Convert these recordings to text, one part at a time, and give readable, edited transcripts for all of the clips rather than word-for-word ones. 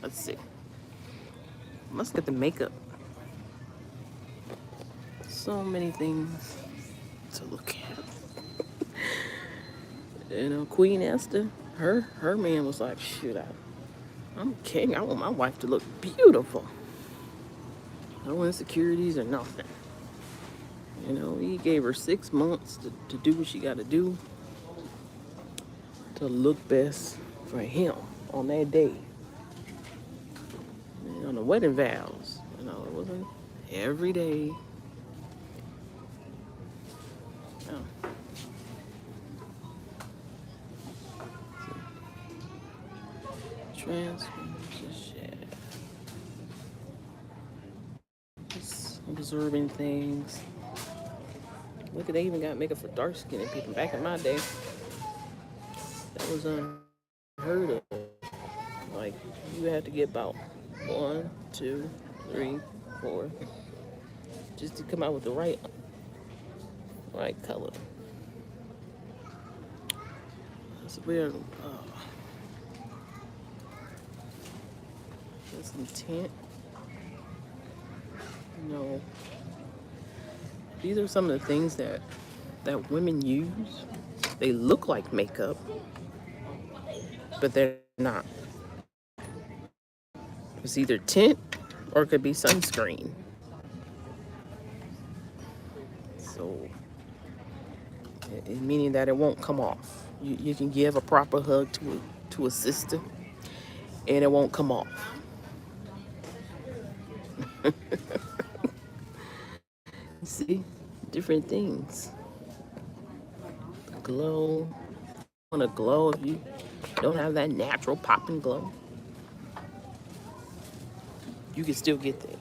Let's see. Let's get the makeup. So many things to look at. You know, Queen Esther, her man was like, shoot, I'm king. I want my wife to look beautiful. No insecurities or nothing. You know, he gave her 6 months to do what she got to do to look best for him on that day. And on the wedding vows, you know, it wasn't every day. Oh, transformation. Just observing things. Look at, they even got makeup for dark skinned people. Back in my day, that was unheard of. Like, you had to get about 1, 2, 3, 4, just to come out with the right color. That's weird. That's intent. You know, these are some of the things that women use. They look like makeup, but they're not. It's either tint or it could be sunscreen. So, meaning that it won't come off. You can give a proper hug to a sister, and it won't come off. See, different things. Glow. You want to glow if you don't have that natural popping glow. You can still get that.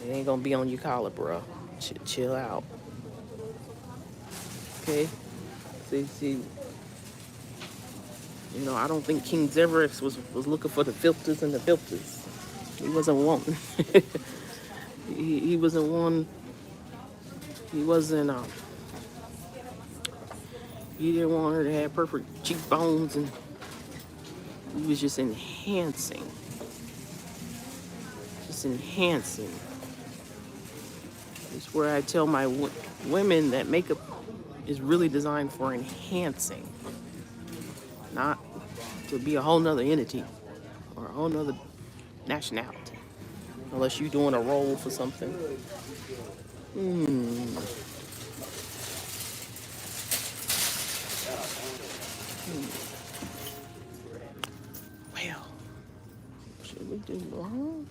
It ain't gonna be on your collar, bro. Chill out. Okay. See. You know, I don't think King Everest was looking for the filters and the filters. He wasn't one. he wasn't one. He wasn't. He didn't want her to have perfect cheekbones, and he was just enhancing. Just enhancing. It's where I tell my women that makeup is really designed for enhancing, not to be a whole nother entity or a whole nother nationality, unless you're doing a role for something. Hmm. Well, should we do blonde?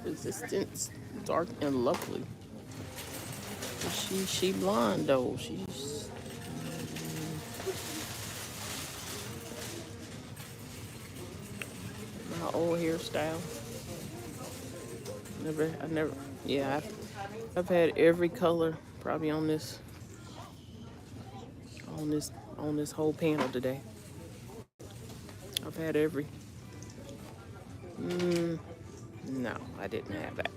Resistance, dark and lovely. She blonde though. She's my old hairstyle. I never. Yeah, I've had every color probably on this whole panel today. I've had every. Mm, no, I didn't have that.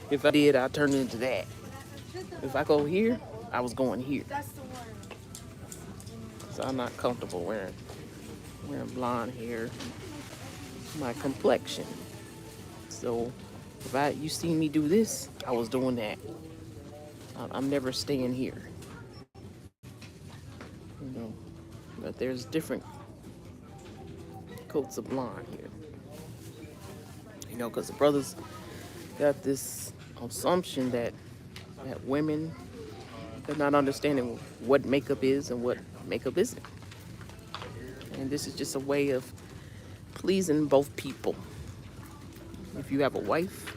If I did, I'd turn it into that. If I go here, I was going here. So I'm not comfortable wearing blonde hair. My complexion. So if you see me do this, I was doing that. I'm never staying here. You know, but there's different coats of blonde here. You know, because the brothers got this assumption that women are not understanding what makeup is and what makeup isn't. And this is just a way of pleasing both people. If you have a wife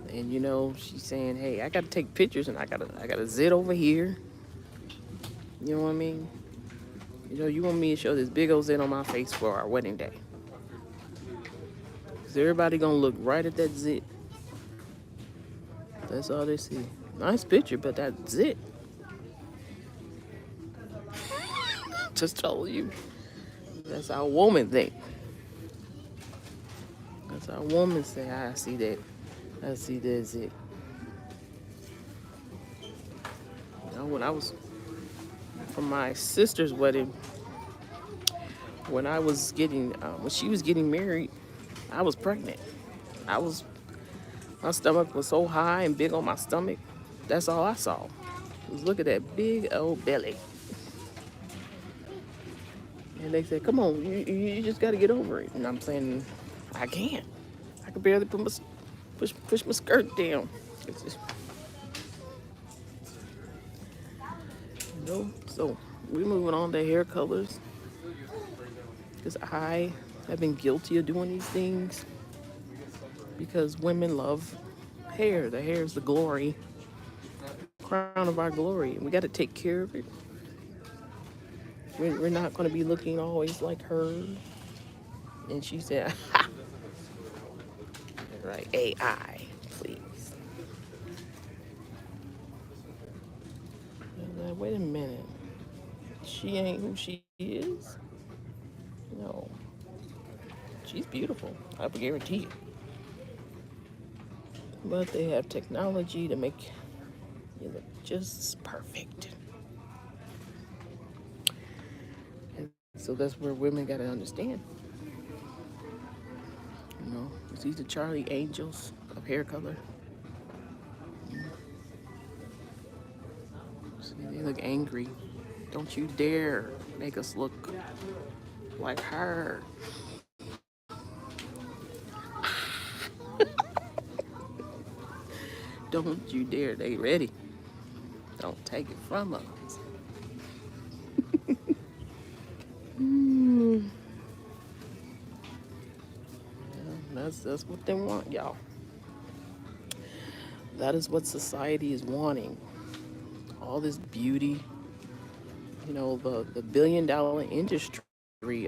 and you know she's saying, hey, I gotta take pictures and I gotta zit over here. You know what I mean? You know, you want me to show this big old zit on my face for our wedding day. Because everybody gonna look right at that zit. That's all they see. Nice picture, but that's it. Just told you. That's how women think. That's how women say, I see that. I see that zit. You know, when I was from my sister's wedding, When I was getting, when she was getting married, I was pregnant. I was, my stomach was so high and big on my stomach. That's all I saw. Was look at that big old belly. And they said, "Come on, you just got to get over it." And I'm saying, "I can't. I can barely put push my skirt down." It's just, So we're moving on to hair colors because I have been guilty of doing these things because women love hair. The hair is the glory, crown of our glory. We got to take care of it. We're not going to be looking always like her. And she said, "Ha!" Right, AI, please. And wait a minute. She ain't who she is? No. She's beautiful, I guarantee you. But they have technology to make you look just perfect. And so that's where women got to understand. It's these the Charlie Angels of hair color. See, they look angry. Don't you dare make us look like her. Don't you dare. They ready. Don't take it from us. That's what they want, y'all. That is what society is wanting. All this beauty, the billion-dollar industry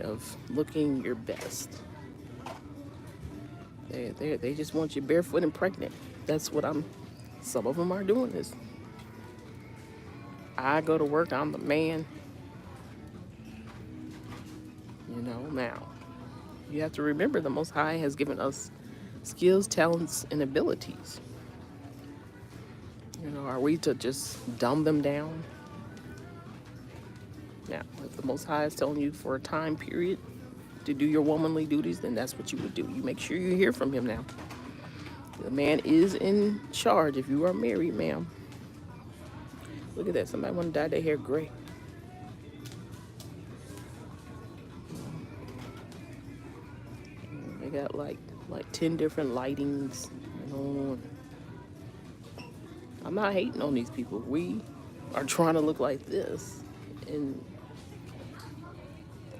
of looking your best. They just want you barefoot and pregnant. That's what some of them are doing this. I go to work, I'm the man. Now, you have to remember the Most High has given us skills, talents, and abilities. Are we to just dumb them down? Now, if the Most High is telling you for a time period to do your womanly duties, then that's what you would do. You make sure you hear from him now. The man is in charge if you are married, ma'am. Look at that. Somebody want to dye their hair gray. They got like 10 different lightings. I'm not hating on these people. We are trying to look like this. And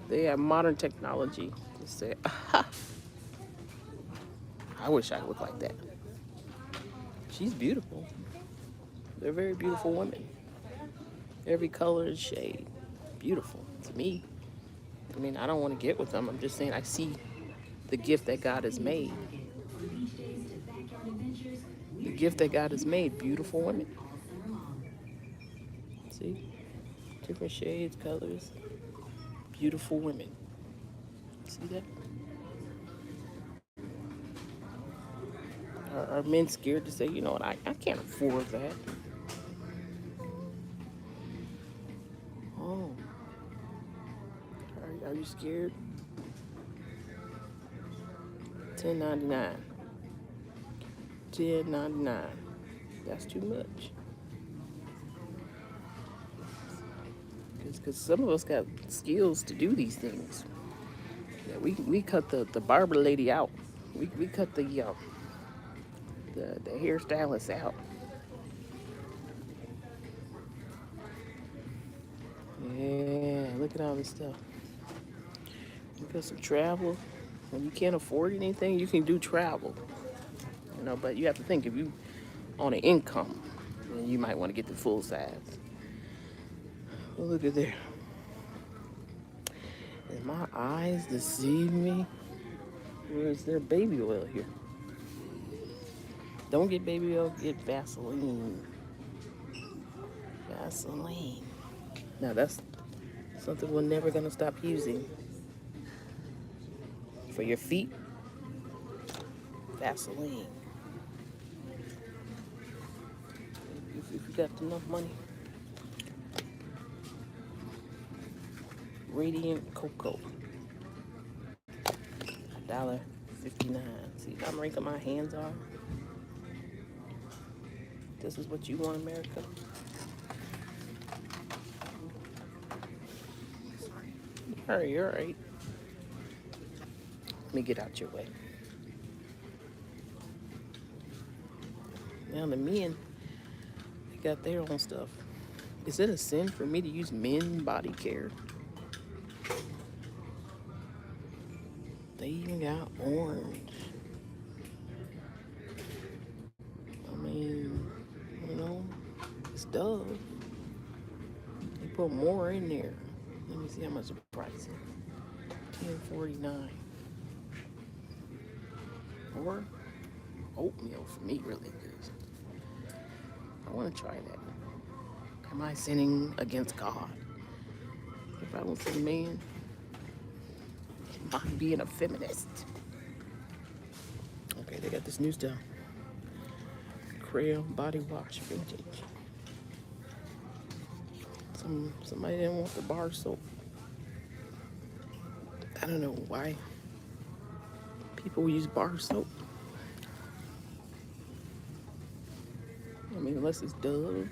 they have modern technology to say, aha, I wish I looked like that. She's beautiful. They're very beautiful women. Every color and shade. Beautiful to me. I don't want to get with them. I'm just saying I see the gift that God has made. The gift that God has made. Beautiful women. See? Different shades, colors. Beautiful women. See that? Are men scared to say, you know what, I can't afford that? Oh. Are you scared? $10.99. $10.99. That's too much. Because some of us got skills to do these things. Yeah, we cut the barber lady out. We cut the hairstylist out. Yeah, look at all this stuff. You got some travel. When you can't afford anything, you can do travel. But you have to think if you on an income, then you might want to get the full size. Well, look at there. And my eyes deceive me. Where's their baby oil here? Don't get baby oil, get Vaseline. Vaseline. Now that's something we're never gonna stop using. For your feet, Vaseline. If you got enough money. Radiant Cocoa. $1.59. See how I'm wrinkling my hands off? This is what you want, America? Alright, you're right. Let me get out your way. Now the men, they got their own stuff. Is it a sin for me to use men body care? They even got orange. I mean, you know, it's Dove. They put more in there. Let me see how much the price is. $10.49. Or oatmeal for me really good. I want to try that. Am I sinning against God if I don't see a man? Am I being a feminist? Okay, they got this new stuff. Crayon body wash vintage. Somebody didn't want the bar soap. I don't know why people use bar soap. I mean, unless it's Dove.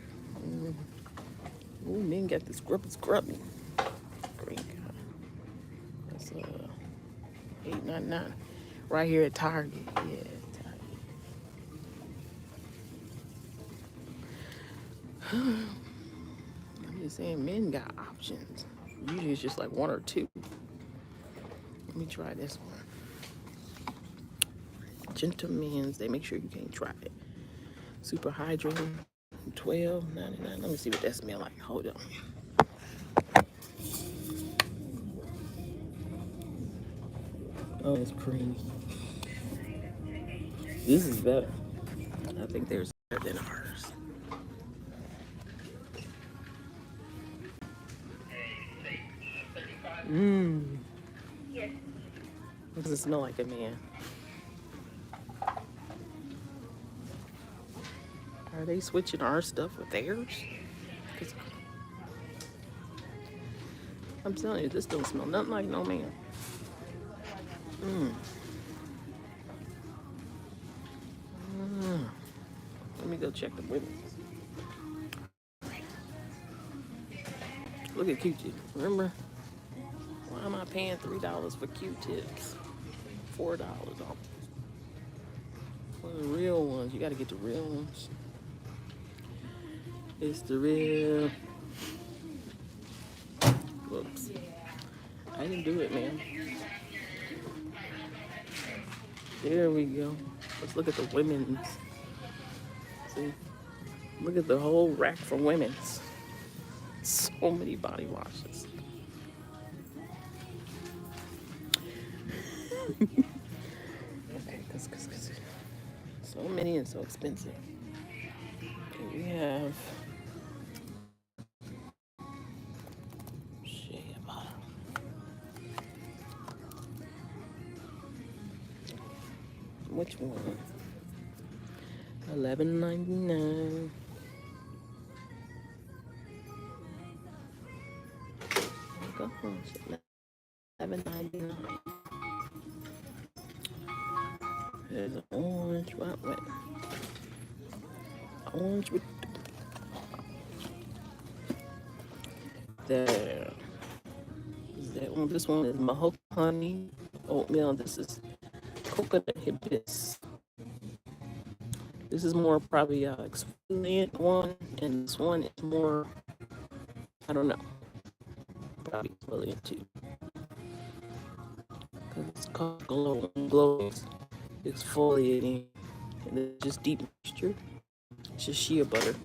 Ooh, men got the scrubby. Green guy. That's $8.99. Right here at Target. Yeah, Target. I'm just saying, men got options. Usually it's just like one or two. Let me try this one. Gentlemen's. They make sure you can't try it. Super hydrating. $12.99. Let me see what that smells like. Hold on. Oh, it's creamy. This is better. I think theirs is better than ours. What does it smell like, a man? Are they switching our stuff with theirs? 'Cause I'm telling you, this don't smell nothing like no man. Let me go check the women's. Look at Q-tip. Remember? Why am I paying $3 for Q-tips? $4 off. For the real ones, you gotta get the real ones. It's the real. Whoops. I didn't do it, man. There we go. Let's look at the women's. See? Look at the whole rack for women's. So many body washes. Okay, cause so many and so expensive. Okay, we have shea butter. Which one? $11.99. Go on, $11.99. There's an orange. What? Orange with there. This one is mahogany oatmeal. This is coconut hibiscus. This is more probably exfoliant one, and this one is more, I don't know, probably exfoliant too. Because it's called glow exfoliating, and it's just deep moisture. It's just shea butter.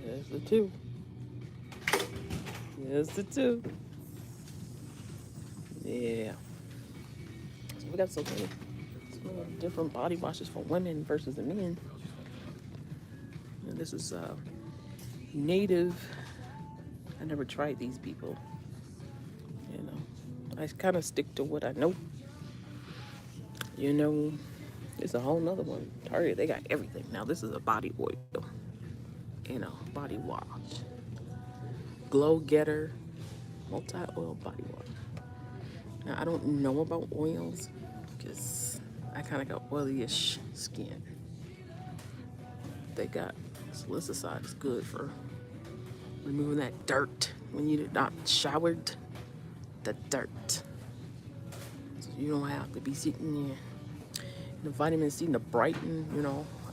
There's the two. There's the two. Yeah. So we got so many different body washes for women versus the men. And this is native. I never tried these people. You know, I kind of stick to what I know. You know, it's a whole nother one. Target, they got everything. Now this is a body oil. body wash. Glow Getter multi-oil body wash. Now, I don't know about oils because I kind of got oily-ish skin. They got salicylate is good for removing that dirt when you're not showered. The dirt. So you don't have to be sitting there. The vitamin C to brighten,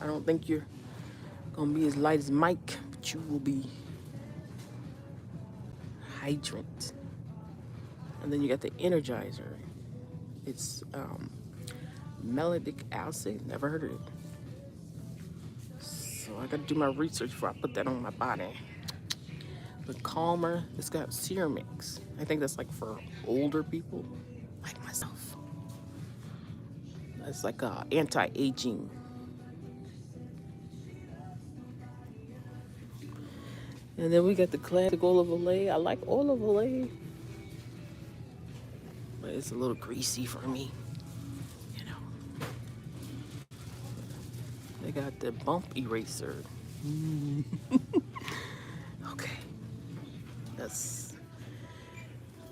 I don't think you're gonna be as light as Mike, but you will be hydrant. And then you got the Energizer. It's melodic acid. Never heard of it. So I gotta do my research before I put that on my body. The Calmer, it's got Ceramics. I think that's like for older people, like myself. It's like anti-aging. And then we got the classic olive oil. I like olive oil, but it's a little greasy for me. They got the bump eraser. Okay.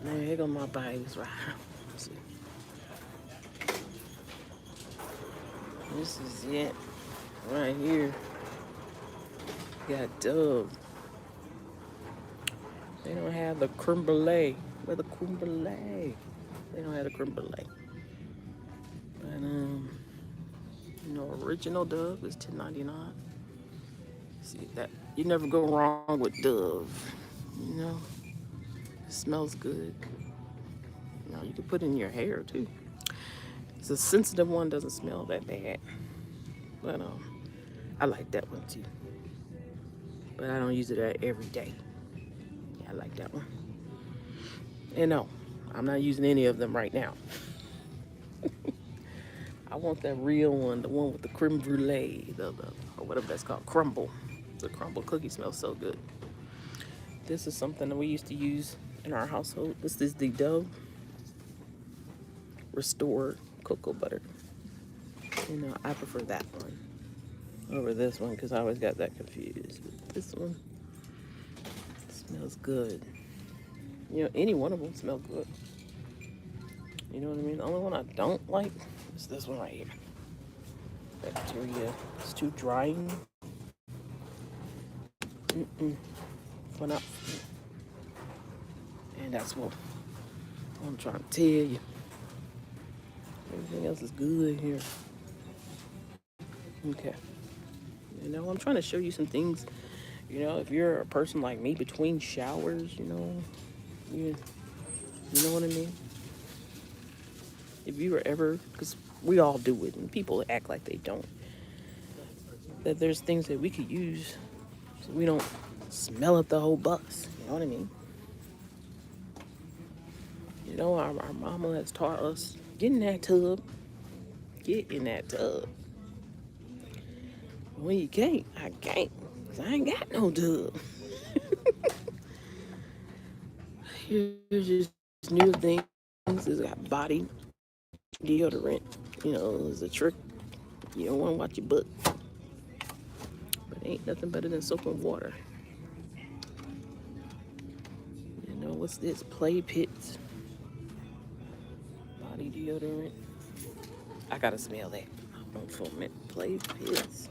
Here go my bags right here. Let's see. This is it. Right here. Got Dove. They don't have the creme brulee. Where the creme brulee? They don't have the creme brulee. But original Dove is $10.99. See that you never go wrong with Dove. It smells good. You can put it in your hair too. It's a sensitive one, doesn't smell that bad. But I like that one too. But I don't use it every day. Yeah, I like that one. And no, I'm not using any of them right now. I want that real one, the one with the creme brulee, or whatever that's called, crumble. The crumble cookie smells so good. This is something that we used to use in our household. This is the Dove Restored Cocoa Butter. I prefer that one over this one because I always got that confused. But this one smells good. Any one of them smell good. You know what I mean? The only one I don't like is this one right here. Bacteria. It's too drying. For not. And that's what I'm trying to tell you. Everything else is good here. Okay. I'm trying to show you some things. If you're a person like me between showers, you know what I mean? If you were ever, because we all do it, and people act like they don't, that there's things that we could use so we don't smell up the whole bus. You know what I mean? Our mama has taught us, get in that tub. Get in that tub. When you can't, I can't. Because I ain't got no tub. Here's just new things. It's got body deodorant. It's a trick. You don't want to watch your butt. But ain't nothing better than soap and water. What's this? Play Pits. Body deodorant. I gotta smell that. I want some Play Pits.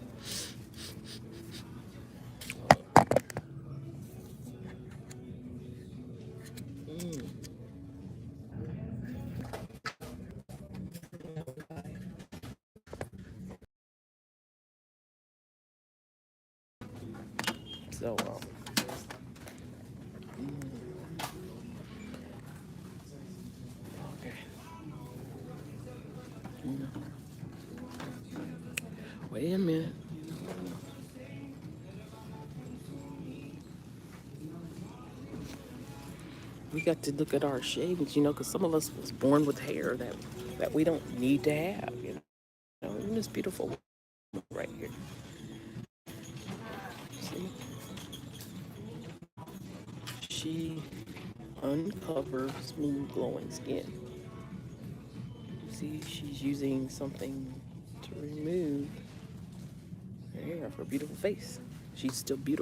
So, okay. Wait a minute. We got to look at our shavings, because some of us was born with hair that we don't need to have, And this beautiful right here. See? She uncovers smooth, glowing skin. See, she's using something to remove her hair of her beautiful face. She's still beautiful.